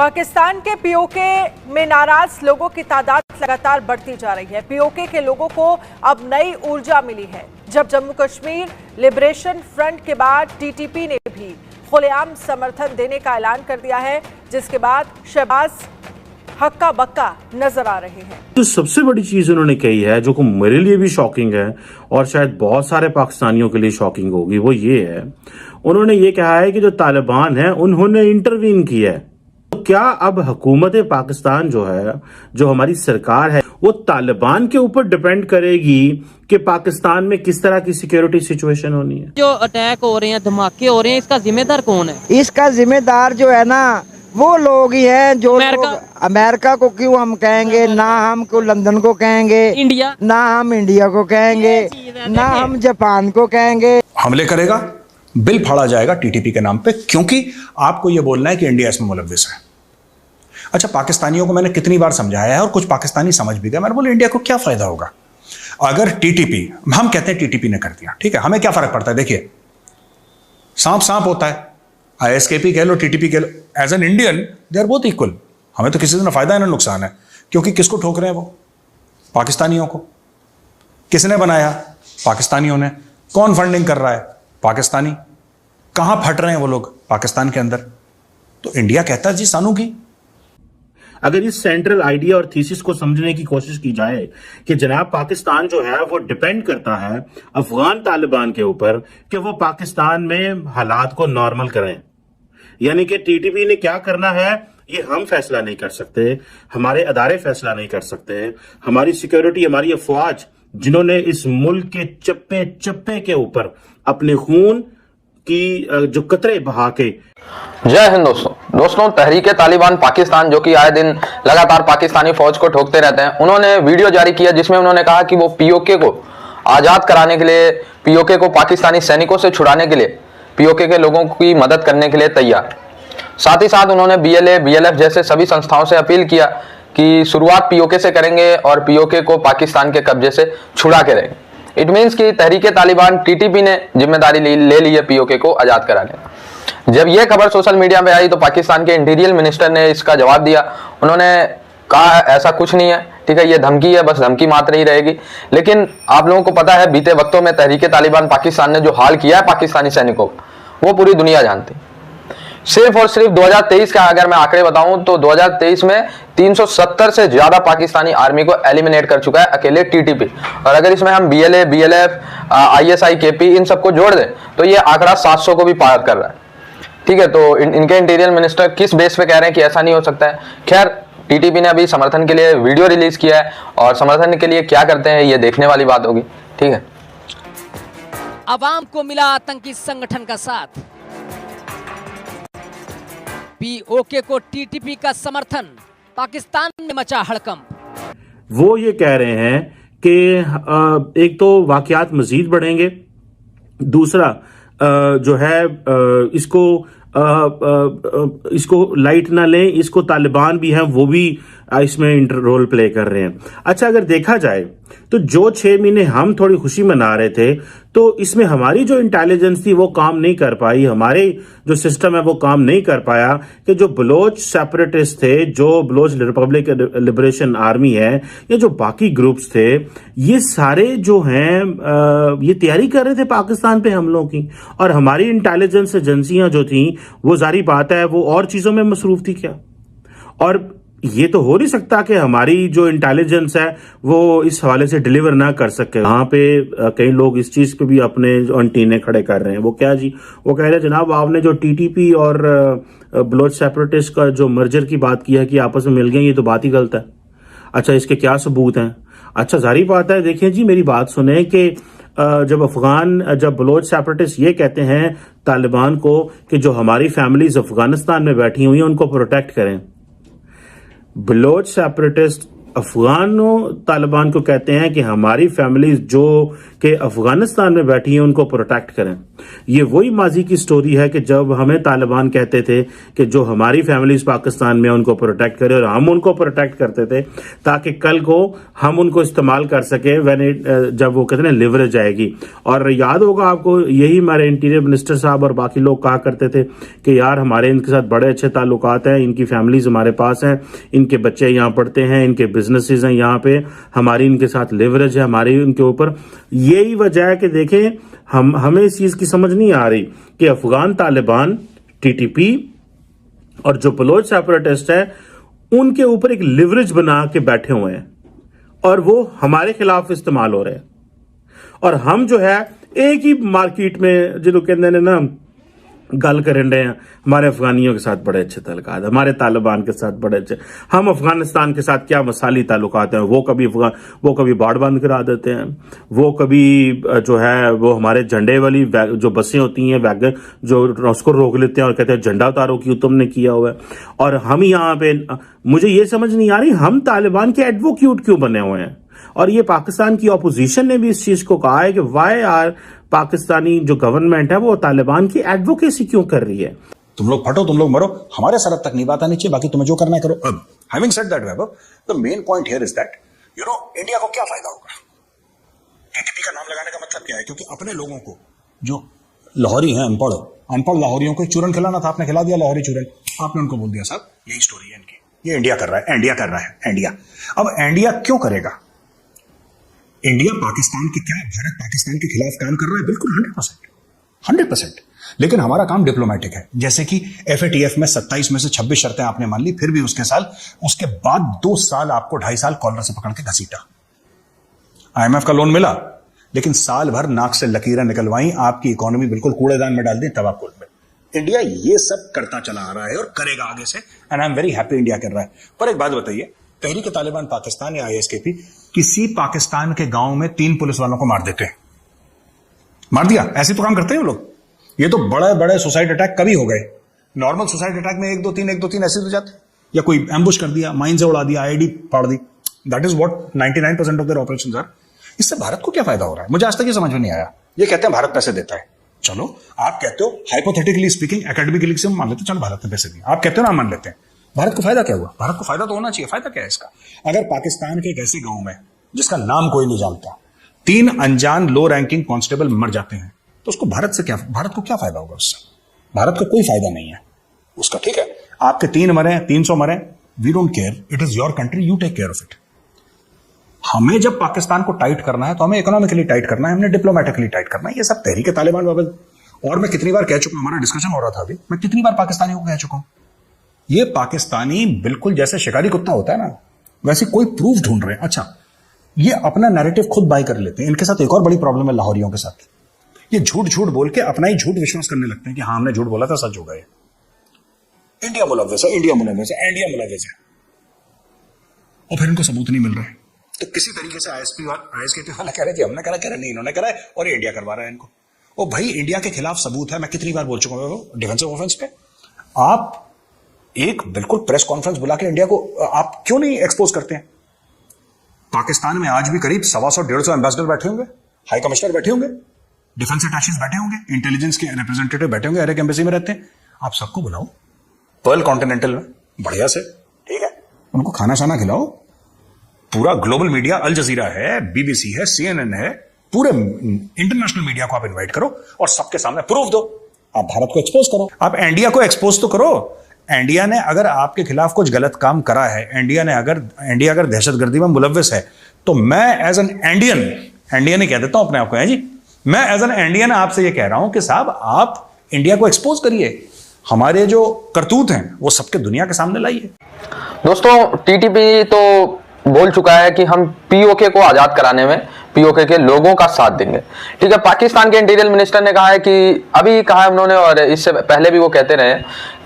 पाकिस्तान के पीओके में नाराज लोगों की तादाद लगातार बढ़ती जा रही है। पीओके के लोगों को अब नई ऊर्जा मिली है जब जम्मू कश्मीर लिबरेशन फ्रंट के बाद टीटीपी ने भी खुलेआम समर्थन देने का ऐलान कर दिया है, जिसके बाद शहबाज हक्का बक्का नजर आ रहे हैं। तो सबसे बड़ी चीज उन्होंने कही है जो को मेरे लिए भी शॉकिंग है और शायद बहुत सारे पाकिस्तानियों के लिए शॉकिंग होगी, वो ये है, उन्होंने ये कहा है कि जो तालिबान है उन्होंने इंटरवीन किया है। तो क्या अब हुकूमत पाकिस्तान जो है, जो हमारी सरकार है, वो तालिबान के ऊपर डिपेंड करेगी कि पाकिस्तान में किस तरह की सिक्योरिटी सिचुएशन होनी है? जो अटैक हो रहे हैं, धमाके हो रहे हैं, इसका जिम्मेदार कौन है? इसका जिम्मेदार जो है ना वो लोग ही हैं जो अमेरिका को क्यों हम कहेंगे, ना हम को लंदन को कहेंगे, इंडिया, ना हम इंडिया को कहेंगे, ना हम जापान को कहेंगे। हमले करेगा, बिल फाड़ा जाएगा टीटीपी के नाम पे, क्योंकि आपको यह बोलना है कि इंडिया इसमें मुलव्विस है। अच्छा, पाकिस्तानियों को मैंने कितनी बार समझाया है और कुछ पाकिस्तानी समझ भी गए। मैंने बोला इंडिया को क्या फायदा होगा अगर टीटीपी, हम कहते हैं टीटीपी ने कर दिया, ठीक है, हमें क्या फर्क पड़ता है? देखिए, सांप सांप होता है, आईएसकेपी कह लो, टीटीपी कह लो, as an Indian they are both equal. हमें तो किसी से ना फायदा है ना नुकसान है, क्योंकि किसको ठोक रहे हैं वो? पाकिस्तानियों को। किसने बनाया? पाकिस्तानियों ने। कौन फंडिंग कर रहा है? पाकिस्तानी। कहां फट रहे हैं वो लोग? पाकिस्तान के अंदर। तो इंडिया कहता है जी सानू की। अगर इस सेंट्रल आइडिया और थीसिस को समझने की कोशिश की जाए कि जनाब पाकिस्तान जो है वो डिपेंड करता है अफगान तालिबान के ऊपर कि वो पाकिस्तान में हालात को नॉर्मल करें, यानी कि टीटीपी ने क्या करना है ये हम फैसला नहीं कर सकते, हमारे अदारे फैसला नहीं कर सकते। हमारी सिक्योरिटी, हमारी अफवाज जिन्होंने इस मुल्क के चप्पे चप्पे के ऊपर अपने खून की जो कतरे बहा के। जय हिंद दोस्तों, तहरीके तालिबान पाकिस्तान जो कि आए दिन लगातार पाकिस्तानी फौज को ठोकते रहते हैं, उन्होंने वीडियो जारी किया जिसमें उन्होंने कहा कि वो पीओके को आजाद कराने के लिए, पीओके को पाकिस्तानी सैनिकों से छुड़ाने के लिए, पीओके के लोगों की मदद करने के लिए तैयार। साथ ही साथ उन्होंने बीएलए, बीएलएफ जैसे सभी संस्थाओं से अपील किया कि शुरुआत पीओके से करेंगे और पीओके को पाकिस्तान के कब्जे से छुड़ा के रहेंगे। इट मीन्स कि तहरीके तालिबान टीटीपी ने जिम्मेदारी ले ली है पीओके को आजाद कराने। जब यह खबर सोशल मीडिया में आई तो पाकिस्तान के इंटीरियर मिनिस्टर ने इसका जवाब दिया। उन्होंने कहा ऐसा कुछ नहीं है, ठीक है, ये धमकी है, बस धमकी मात्र ही रहेगी। लेकिन आप लोगों को पता है बीते वक्तों में तहरीके तालिबान पाकिस्तान ने जो हाल किया है पाकिस्तानी सैनिकों का, वो पूरी दुनिया जानती। सिर्फ और सिर्फ 2023 का अगर मैं आंकड़े बताऊं तो 2023 में 370 से ज्यादा पाकिस्तानी आर्मी को एलिमिनेट कर चुका है अकेले टीटीपी। और अगर इसमें हम बीएलए, बीएलएफ, आईएसआई, केपी इन सबको जोड़ दें तो ये आंकड़ा 700 को भी पार कर रहा है, ठीक है। तो इनके इंटीरियर मिनिस्टर किस बेस पे कह रहे हैं कि ऐसा नहीं हो सकता है? खैर, टीटीपी ने अभी समर्थन के लिए वीडियो रिलीज किया है और समर्थन के लिए क्या करते हैं ये देखने वाली बात होगी, ठीक है। अवाम को मिला आतंकी संगठन का साथ, पीओके को टीटीपी का समर्थन, पाकिस्तान में मचा हड़कंप। वो ये कह रहे हैं कि एक तो वाकयात मजीद बढ़ेंगे, दूसरा जो है इसको लाइट ना लें, इसको तालिबान भी हैं वो भी इसमें रोल प्ले कर रहे हैं। अच्छा, अगर देखा जाए तो जो 6 महीने हम थोड़ी खुशी मना रहे थे तो इसमें हमारी जो इंटेलिजेंस थी वो काम नहीं कर पाई, हमारे जो सिस्टम है वो काम नहीं कर पाया कि जो बलोच सेपरेटिस्ट थे, जो बलोच रिपब्लिक लिबरेशन आर्मी है या जो बाकी ग्रुप्स थे, ये सारे जो हैं ये तैयारी कर रहे थे पाकिस्तान पे हमलों की, और हमारी इंटेलिजेंस एजेंसियां जो थी वो जारी बात है वो और चीजों में मसरूफ थी क्या? और ये तो हो नहीं सकता कि हमारी जो इंटेलिजेंस है वो इस हवाले से डिलीवर ना कर सके। यहाँ पे कई लोग इस चीज पे भी अपने अंटीने खड़े कर रहे हैं। वो क्या जी? वो कह रहे हैं जनाब आपने जो टीटीपी और बलोच सेपरेटिस्ट का जो मर्जर की बात की है कि आपस में मिल गए, ये तो बात ही गलत है। अच्छा, इसके क्या सबूत हैं? अच्छा, जारी बात है, देखिए जी मेरी बात सुने कि जब बलोच सेपरेटिस्ट ये कहते हैं तालिबान को कि जो हमारी फैमिलीज अफगानिस्तान में बैठी हुई हैं उनको प्रोटेक्ट करें, बलोच सेपरेटिस्ट अफगानों तालिबान को कहते हैं कि हमारी फैमिलीज जो कि अफगानिस्तान में बैठी हैं उनको प्रोटेक्ट करें। ये वही माजी की स्टोरी है कि जब हमें तालिबान कहते थे कि जो हमारी फैमिलीज पाकिस्तान में उनको प्रोटेक्ट करें, और हम उनको प्रोटेक्ट करते थे ताकि कल को हम उनको इस्तेमाल कर सके जब वो कहते हैं लिवरेज आएगी। और याद होगा आपको, यही हमारे इंटीरियर मिनिस्टर साहब और बाकी लोग कहा करते थे कि यार हमारे इनके साथ बड़े अच्छे ताल्लुकात हैं, इनकी फैमिलीज हमारे पास हैं, इनके बच्चे यहाँ पढ़ते हैं, इनके बिजनेसेस हैं यहाँ पे, हमारी इनके साथ लिवरेज है, हमारी उनके ऊपर। यही वजह है कि देखें हमें इस चीज की समझ नहीं आ रही कि अफगान तालिबान, टीटीपी और जो बलोच सेपरेटिस्ट है उनके ऊपर एक लिवरेज बना के बैठे हुए हैं और वो हमारे खिलाफ इस्तेमाल हो रहे हैं। और हम जो है एक ही मार्केट में जो कहते हैं ना गल कर रहे हैं, हमारे अफगानियों के साथ बड़े अच्छे ताल्लुकात, हमारे तालिबान के साथ बड़े अच्छे, हम अफगानिस्तान के साथ क्या मसाली ताल्लुकात हैं, वो कभी बाड़ बंद करा देते हैं, वो कभी जो है वो हमारे झंडे वाली जो बसें होती हैं वैगन जो उसको रोक लेते हैं और कहते हैं झंडा उतारो क्यों तुमने किया हुआ है। और हम यहाँ पे, मुझे ये समझ नहीं आ रही हम तालिबान के एडवोकेट क्यों बने हुए हैं। और ये पाकिस्तान की ऑपोजिशन ने भी इस चीज को कहा है कि वाई आर पाकिस्तानी जो गवर्नमेंट है वो तालिबान की एडवोकेसी क्यों कर रही है। तुम लोग फटो, तुम लोग मरो, हमारे सरहद तक नहीं बात आनी चाहिए, बाकी तुम्हें जो करना है करो। अब having said that Vaibhav, the main point here is that India को क्या फायदा होगा टीटीपी का नाम लगाने का मतलब क्या है? क्योंकि अपने लोगों को जो लाहौरी हैं, अनपढ़ लाहौरियों को चूरन खिलाना था, आपने खिला दिया लाहौरी चूरन। आपने उनको बोल दिया साहब यही स्टोरी है इनकी, ये इंडिया कर रहा है, इंडिया कर रहा है इंडिया। अब इंडिया क्यों करेगा? इंडिया पाकिस्तान के क्या, भारत पाकिस्तान के खिलाफ काम कर रहा है? बिल्कुल 100%। लेकिन हमारा काम डिप्लोमेटिक है। जैसे कि FATF में 27 में से 26 शर्तें आपने मान ली, फिर भी उसके बाद 2 साल आपको 2.5 साल कॉलर से पकड़ के घसीटा। IMF का लोन मिला, लेकिन साल भर नाक से लकीरें निकलवाई, आपकी इकोनॉमी बिल्कुल कूड़ेदान में डाल दी, तबाकुल में। इंडिया ये सब करता चला आ रहा है और करेगा आगे से, and I am very happy India कर रहा है। पर एक बात बताइए, तहरीक तालिबान पाकिस्तान या ISKP किसी पाकिस्तान के गांव में 3 पुलिस वालों को मार देते हैं, मार दिया, ऐसे तो काम करते हैं वो लोग। ये तो बड़े बड़े सुसाइड अटैक कभी हो गए, नॉर्मल सुसाइड अटैक में 1 2 3 ऐसे तो जाते, या कोई एम्बुश कर दिया, माइन से उड़ा दिया, IED फाड़ दी। That is what 99% of their operations are. इससे भारत को क्या फायदा हो रहा है? मुझे आज तक ये समझ में नहीं आया। ये कहते हैं भारत पैसे देता है, चलो आप कहते हो हाइपोथेटिकली स्पीकिंग, एकेडमिकली से मान लेते, चलो भारत ने पैसे दिए, आप कहते हो ना मान लेते हैं। भारत को फायदा क्या हुआ? भारत को फायदा तो होना चाहिए। फायदा क्या है इसका? अगर पाकिस्तान के एक ऐसे गांव में जिसका नाम कोई नहीं जानता 3 अनजान लो रैंकिंग कांस्टेबल मर जाते हैं, तो उसको भारत को क्या फायदा होगा? उससे भारत को कोई फायदा नहीं है उसका। ठीक है, आपके 3 मरे, 300 मरे, we don't care, it is your country, you take care of it. हमें जब पाकिस्तान को टाइट करना है तो हमें इकोनॉमिकली टाइट करना है, हमने डिप्लोमेटिकली टाइट करना है। ये सब तहरीक तालिबान बाबत, और मैं कितनी बार कह चुका हूं, हमारा डिस्कशन हो रहा था अभी, मैं कितनी बार पाकिस्तानियों को कह चुका हूं, ये पाकिस्तानी बिल्कुल जैसे शिकारी कुत्ता होता है ना, वैसे कोई प्रूफ ढूंढ रहे हैं। अच्छा, ये अपना नैरेटिव खुद बाय कर लेते हैं। इनके साथ एक और बड़ी प्रॉब्लम है लाहौरियों के साथ, ये झूठ बोल के अपना ही झूठ विश्वास करने लगते हैं कि हाँ हमने झूठ बोला था, सच हो गया। इंडिया मुलव्वस है, इंडिया मुलव्वस है, इंडिया मुलव्वस है, और फिर इनको सबूत नहीं मिल रहे। तो किसी तरीके से ISP और ISKP वाला कह रहे थे हमने करा, कह रहे नहीं इन्होंने करा है, और ये इंडिया करवा रहा है इनको। ओ भाई, इंडिया के खिलाफ सबूत है, मैं कितनी बार बोल चुका हूं डिफेंसिव ऑफेंस पे। आप एक बिल्कुल प्रेस कॉन्फ्रेंस बुला के इंडिया को आप क्यों नहीं एक्सपोज करते हैं? पाकिस्तान में आज भी करीब 125-150 एम्बेसडर बैठे होंगे, हाई कमिश्नर बैठे होंगे, डिफेंस अटैचेस बैठे होंगे, इंटेलिजेंस के रिप्रेजेंटेटिव बैठे होंगे, हर एक एम्बेसी में रहते हैं। आप सबको बुलाओ पर्ल कॉन्टिनेंटल में बढ़िया से, ठीक है, उनको खाना शाना खिलाओ। पूरा ग्लोबल मीडिया, अल जजीरा है, BBC है, CNN है, पूरे इंटरनेशनल मीडिया को आप इन्वाइट करो और सबके सामने प्रूफ दो। आप भारत को एक्सपोज करो, आप इंडिया को एक्सपोज तो करो। इंडिया ने अगर आपके खिलाफ कुछ गलत काम करा है, इंडिया अगर दहशतगर्दी में मुलव्वस है, तो मैं एज एन इंडियन ही कह देता हूं अपने आप को, है जी, मैं एज एन इंडियन आपसे ये कह रहा हूं कि साहब आप इंडिया को एक्सपोज करिए, हमारे जो करतूत हैं वो सबके दुनिया के सामने लाइए। दोस्तों, TTP तो बोल चुका है कि हम POK को आजाद कराने में POK के लोगों का साथ देंगे। ठीक है, पाकिस्तान के इंटीरियर मिनिस्टर ने कहा है कि अभी कहा है उन्होंने, और इससे पहले भी वो कहते रहे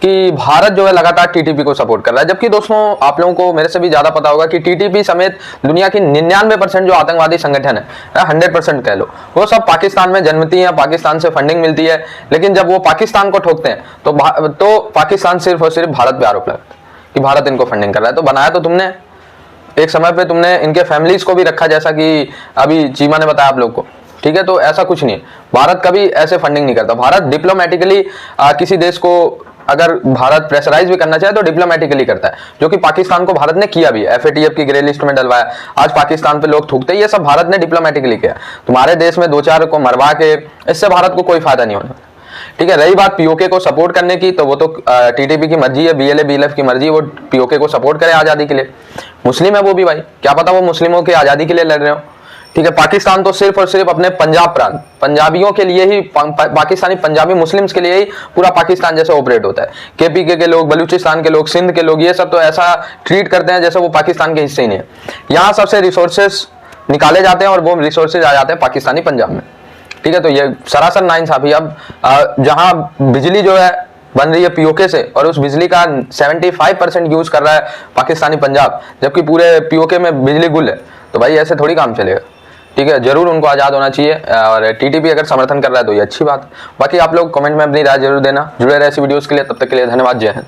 कि भारत जो है लगातार TTP को सपोर्ट कर रहा है। जबकि दोस्तों, आप लोगों को मेरे से भी ज्यादा पता होगा कि TTP समेत दुनिया की 99% जो आतंकवादी संगठन है, 100% कह लो, वो सब पाकिस्तान में जन्मती है, पाकिस्तान से फंडिंग मिलती है। लेकिन जब वो पाकिस्तान को ठोकते हैं तो पाकिस्तान सिर्फ और सिर्फ भारत पे आरोप लगता है कि भारत इनको फंडिंग कर रहा है। तो बनाया तो तुमने, एक समय पे तुमने इनके फैमिलीज को भी रखा, जैसा कि अभी चीमा ने बताया आप लोग को, ठीक है। तो ऐसा कुछ नहीं है, भारत कभी ऐसे फंडिंग नहीं करता। भारत डिप्लोमेटिकली किसी देश को अगर भारत प्रेशराइज भी करना चाहे तो डिप्लोमेटिकली करता है, जो कि पाकिस्तान को भारत ने किया भी, FATF की ग्रे लिस्ट में डलवाया। आज पाकिस्तान पे लोग थूकते, ये सब भारत ने डिप्लोमेटिकली किया। तुम्हारे देश में 2-4 को मरवा के इससे भारत को कोई फायदा नहीं होना, ठीक है। रही बात POK को सपोर्ट करने की, तो वो तो TTP की मर्जी है, BLA BLF की मर्जी है, वो POK को सपोर्ट करे आजादी के लिए। मुस्लिम है वो भी भाई, क्या पता वो मुस्लिमों की आजादी के लिए लड़ रहे हो, ठीक है। पाकिस्तान तो सिर्फ और सिर्फ अपने पंजाब प्रांत, पंजाबियों के लिए ही, पाकिस्तानी पंजाबी मुस्लिम्स के लिए ही पूरा पाकिस्तान जैसे ऑपरेट होता है। KPK के लोग, बलूचिस्तान के लोग, सिंध के लोग, ये सब तो ऐसा ट्रीट करते हैं जैसे वो पाकिस्तान के हिस्से ही नहीं है। यहाँ सबसे रिसोर्सेस निकाले जाते हैं और वो रिसोर्सेज आ जाते हैं पाकिस्तानी पंजाब में, ठीक है। तो ये सरासर नाइंसाफी। अब जहाँ बिजली जो है बन रही है POK से, और उस बिजली का 75% यूज कर रहा है पाकिस्तानी पंजाब, जबकि पूरे POK में बिजली गुल है, तो भाई ऐसे थोड़ी काम चलेगा, ठीक है। जरूर उनको आजाद होना चाहिए, और TTP अगर समर्थन कर रहा है तो ये अच्छी बात है। बाकी आप लोग कमेंट में अपनी राय जरूर देना। जुड़े रहे ऐसी वीडियोस के लिए, तब तक के लिए धन्यवाद, जय हिंद।